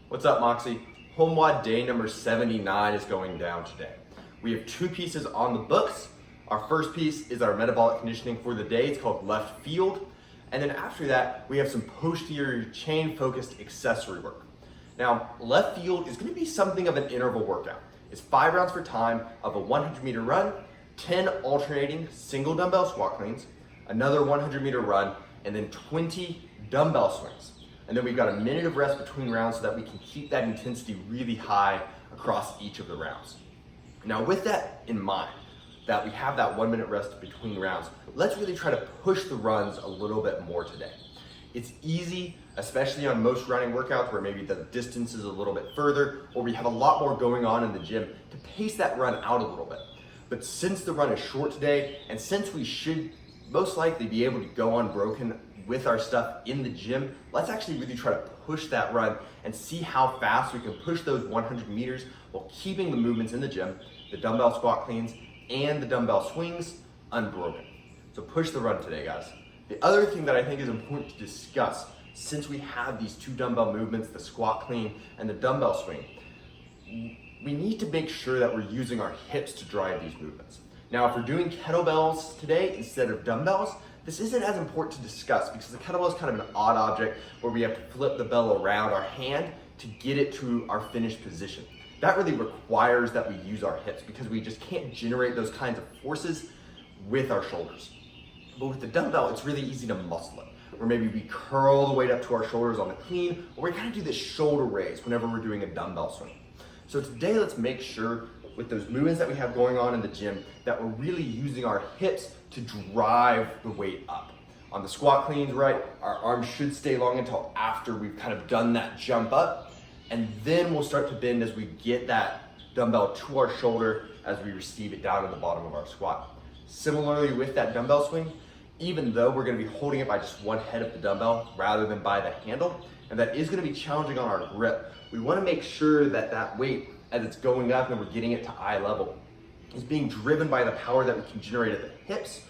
What's up, Moxie? HomeWOD day number 79 is going down today. We have two pieces on the books. Our first piece is our metabolic conditioning for the day. It's called left field. And then after that, we have some posterior chain focused accessory work. Now, left field is going to be something of an interval workout. It's 5 rounds for time of a 100-meter run, 10 alternating single dumbbell squat cleans, another 100-meter run, and then 20 dumbbell swings. And then we've got a minute of rest between rounds so that we can keep that intensity really high across each of the rounds. Now, with that in mind, that we have that 1 minute rest between rounds, let's really try to push the runs a little bit more today. It's easy, especially on most running workouts where maybe the distance is a little bit further or we have a lot more going on in the gym, to pace that run out a little bit. But since the run is short today, and since we should most likely be able to go unbroken with our stuff in the gym, let's actually really try to push that run and see how fast we can push those 100 meters while keeping the movements in the gym, the dumbbell squat cleans and the dumbbell swings, unbroken. So push the run today, guys. The other thing that I think is important to discuss, since we have these two dumbbell movements, the squat clean and the dumbbell swing, we need to make sure that we're using our hips to drive these movements. Now, if we're doing kettlebells today instead of dumbbells, this isn't as important to discuss because the kettlebell is kind of an odd object where we have to flip the bell around our hand to get it to our finished position. That really requires that we use our hips because we just can't generate those kinds of forces with our shoulders. But with the dumbbell, it's really easy to muscle it. Or maybe we curl the weight up to our shoulders on the clean, or we kind of do this shoulder raise whenever we're doing a dumbbell swing. So today, let's make sure with those movements that we have going on in the gym that we're really using our hips to drive the weight up. On the squat cleans, right, our arms should stay long until after we've kind of done that jump up, and then we'll start to bend as we get that dumbbell to our shoulder as we receive it down at the bottom of our squat. Similarly with that dumbbell swing, even though we're going to be holding it by just one head of the dumbbell rather than by the handle, and that is going to be challenging on our grip, we want to make sure that that weight, as it's going up and we're getting it to eye level, is being driven by the power that we can generate at the hips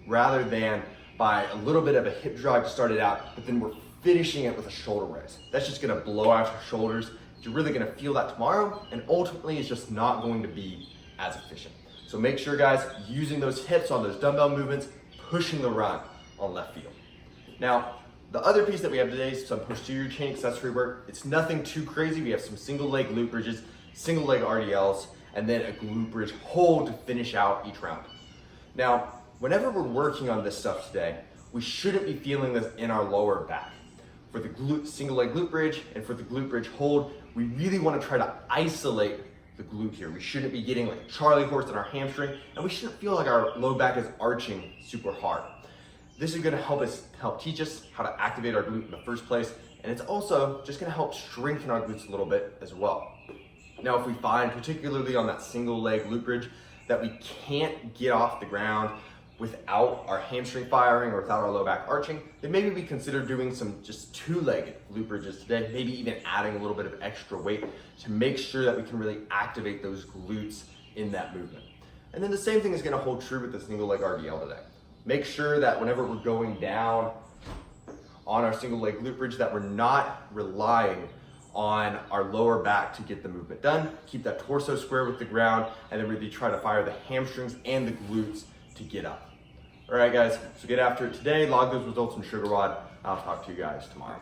rather than by a little bit of a hip drive to start it out, but then we're finishing it with a shoulder raise. That's just gonna blow out your shoulders. You're really gonna feel that tomorrow, and ultimately it's just not going to be as efficient. So make sure, guys, using those hips on those dumbbell movements, pushing the run on left field. Now, the other piece that we have today is some posterior chain accessory work. It's nothing too crazy. We have some single leg glute bridges, single leg RDLs, and then a glute bridge hold to finish out each round. Now, whenever we're working on this stuff today, we shouldn't be feeling this in our lower back. For the single leg glute bridge and for the glute bridge hold, we really want to try to isolate the glute here. We shouldn't be getting like a Charlie horse in our hamstring, and we shouldn't feel like our low back is arching super hard. This is going to help teach us how to activate our glute in the first place, and it's also just going to help strengthen our glutes a little bit as well. Now, if we find, particularly on that single leg glute bridge, that we can't get off the ground without our hamstring firing or without our low back arching, then maybe we consider doing some just two-legged glute bridges today, maybe even adding a little bit of extra weight to make sure that we can really activate those glutes in that movement. And then the same thing is going to hold true with the single leg RDL today. Make sure that whenever we're going down on our single leg glute bridge that we're not relying on our lower back to get the movement done. Keep that torso square with the ground, and then really try to fire the hamstrings and the glutes to get up. All right, guys, so get after it today. Log those results in HomeWOD. I'll talk to you guys tomorrow.